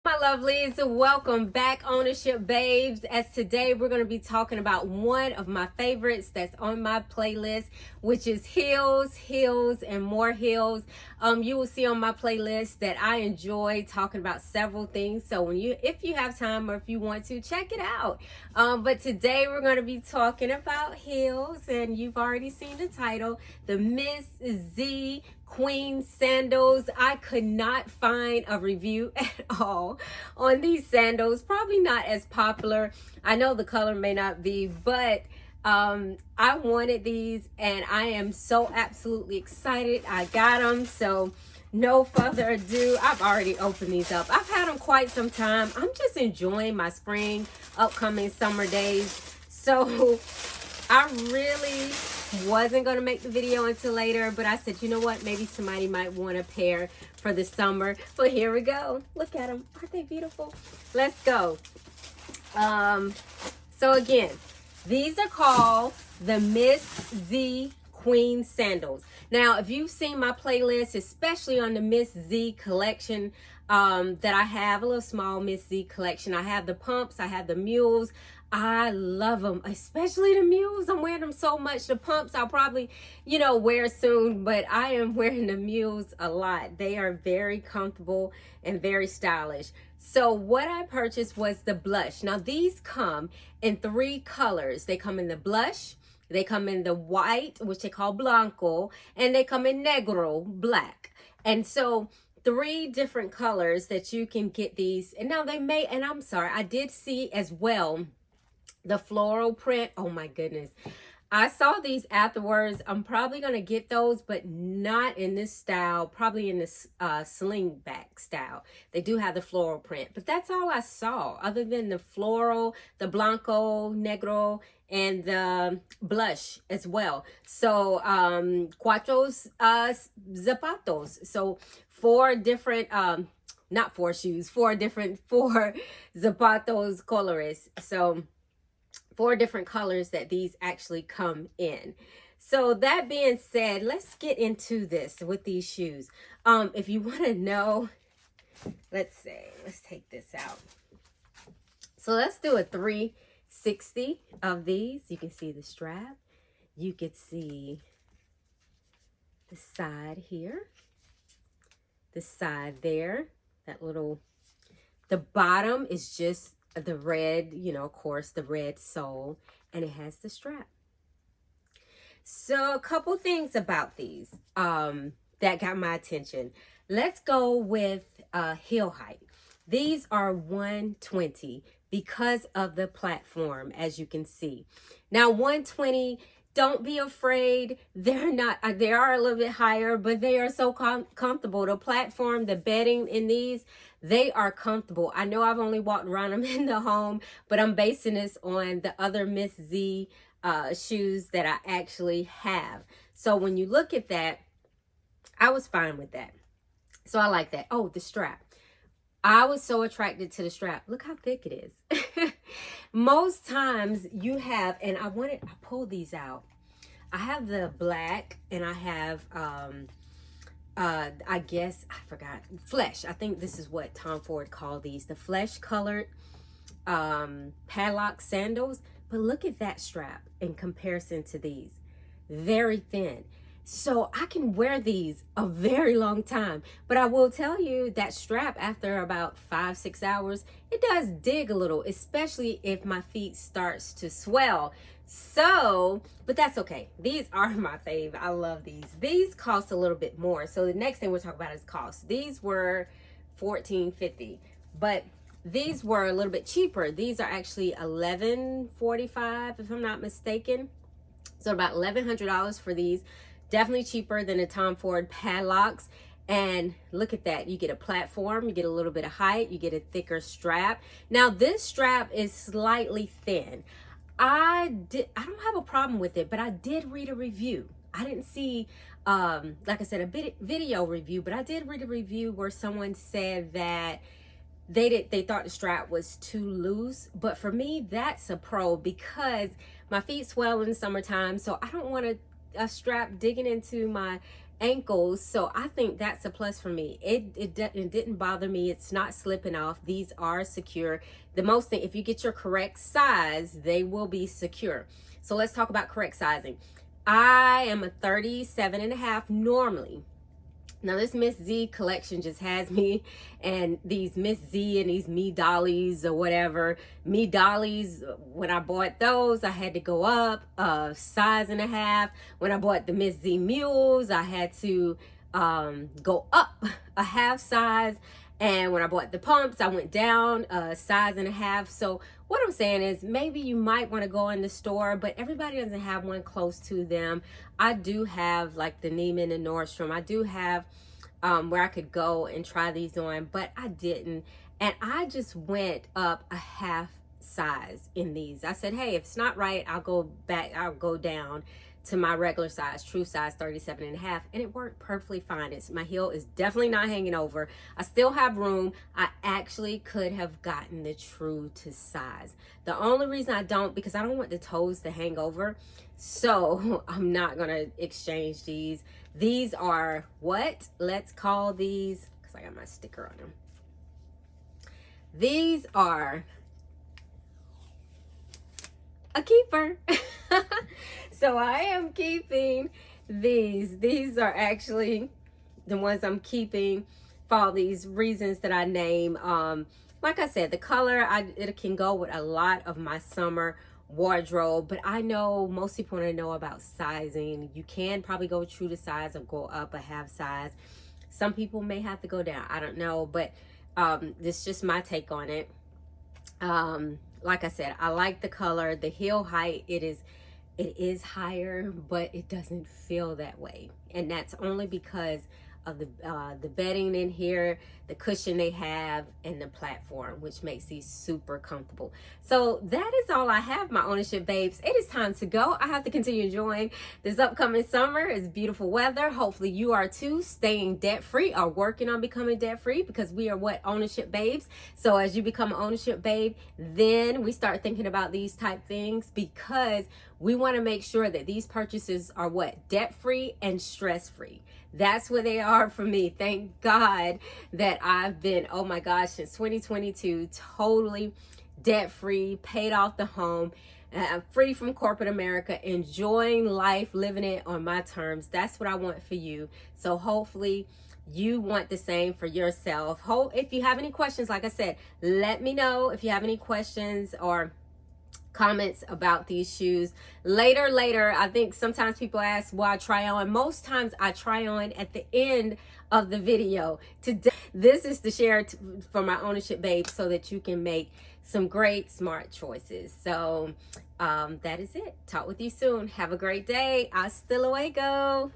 My lovelies, welcome back, ownership babes. As today we're going to be talking about one of my favorites that's on my playlist, which is heels, and more heels. You will see on my playlist that I enjoy talking about several things, so if you have time or if you want to, check it out. But today we're going to be talking about heels, and you've already seen the title, the Miss Z Queen Sandals. I could not find a review at all on these sandals. Probably not as popular. I know the color may not be, but I wanted these and I am so absolutely excited I got them. So no further ado, I've already opened these up. I've had them quite some time. I'm just enjoying my spring, upcoming summer days. So I really wasn't going to make the video until later, but I said, you know what, maybe somebody might want a pair for the summer. But here we go. Look at them. Aren't they beautiful? Let's go. So again, these are called the Miss Z Queen Sandals. Now, if you've seen my playlist, especially on the Miss Z collection, that I have, a little small Miss Z collection, I have the pumps, I have the mules. I love them, especially the mules. I'm wearing them so much. The pumps I'll probably, wear soon, but I am wearing the mules a lot. They are very comfortable and very stylish. So what I purchased was the blush. Now these come in 3 colors. They come in the blush, they come in the white, which they call blanco, and they come in negro, black. And so 3 different colors that you can get these. And now I'm sorry, I did see as well the floral print. Oh my goodness. I saw these afterwards. I'm probably going to get those, but not in this style. Probably in this sling back style. They do have the floral print, but that's all I saw other than the floral, the blanco, negro, and the blush as well. So, cuatro zapatos. So 4 different, not 4 shoes, 4 zapatos colores. So 4 different colors that these actually come in. So that being said, let's get into this with these shoes. If you want to know, let's take this out. So let's do a 360 of these. You can see the strap. You can see the side here, the side there, the bottom is just the red, of course, the red sole, and it has the strap. So a couple things about these that got my attention. Let's go with heel height. These are 120 because of the platform, as you can see. Now 120, don't be afraid. They are a little bit higher, but they are so comfortable. The platform, the bedding in these, they are comfortable. I know I've only walked around them in the home, but I'm basing this on the other Miss Z shoes that I actually have. So when you look at that, I was fine with that. So I like that. Oh, the strap. I was so attracted to the strap. Look how thick it is. Most times you have, and I pulled these out. I have the black and I have, I guess, I forgot, flesh. I think this is what Tom Ford called these, the flesh colored padlock sandals. But look at that strap in comparison to these. Very thin. So I can wear these a very long time, but I will tell you that strap after about 5-6 hours, it does dig a little, especially if my feet starts to swell. So, but that's okay. These are my fave. I love these. These cost a little bit more. So the next thing we'll talk about is cost. These were $14.50, but these were a little bit cheaper. These are actually $11.45 if I'm not mistaken. So about $1,100 for these. Definitely cheaper than the Tom Ford padlocks. And look at that. You get a platform, you get a little bit of height, you get a thicker strap. Now this strap is slightly thin. I don't have a problem with it, but I did read a review. I didn't see, like I said, a video review, but I did read a review where someone said that they thought the strap was too loose. But for me, that's a pro because my feet swell in the summertime, so I don't want a strap digging into my ankles, so I think that's a plus for me. It didn't bother me. It's not slipping off. These are secure. The most thing, if you get your correct size, they will be secure. So let's talk about correct sizing. I am a 37.5 normally. Now this Miss Z collection just has me, and these Miss Z and these Me Dollies or whatever. Me Dollies, when I bought those, I had to go up a size and a half. When I bought the Miss Z Mules, I had to go up a half size. And when I bought the pumps, I went down a size and a half. So what I'm saying is maybe you might want to go in the store, but everybody doesn't have one close to them. I do have like the Neiman and Nordstrom. I do have where I could go and try these on, but I didn't. And I just went up a half size in these. I said, hey, if it's not right, I'll go back, I'll go down to my regular size, true size 37.5, and it worked perfectly fine. My heel is definitely not hanging over. I still have room. I actually could have gotten the true to size. The only reason I don't, because I don't want the toes to hang over, so I'm not gonna exchange these. These are what? Let's call these, because I got my sticker on them. These are a keeper. So I am keeping these. These are actually the ones I'm keeping for all these reasons that I name. Like I said, the color, it can go with a lot of my summer wardrobe, but I know most people want to know about sizing. You can probably go true to size or go up a half size. Some people may have to go down. I don't know, but this is just my take on it. Like I said, I like the color. The heel height, it is higher, but it doesn't feel that way, and that's only because of the bedding in here, the cushion they have, and the platform, which makes these super comfortable. So that is all I have, my ownership babes. It is time to go. I have to continue enjoying this upcoming summer. It's beautiful weather. Hopefully you are too, staying debt free or working on becoming debt free, because we are what? Ownership babes. So as you become an ownership babe, then we start thinking about these type things, because we want to make sure that these purchases are what? Debt free and stress free. That's what they are for me. Thank God that I've been, oh my gosh, since 2022, totally debt free, paid off the home, free from corporate America, enjoying life, living it on my terms. That's what I want for you. So hopefully you want the same for yourself. If you have any questions, like I said, let me know if you have any questions or comments about these shoes later. I think sometimes people ask why I try on. Most times I try on at the end of the video. Today, this is to share for my ownership babe, so that you can make some great smart choices. So that is it. Talk with you soon. Have a great day. Hasta luego.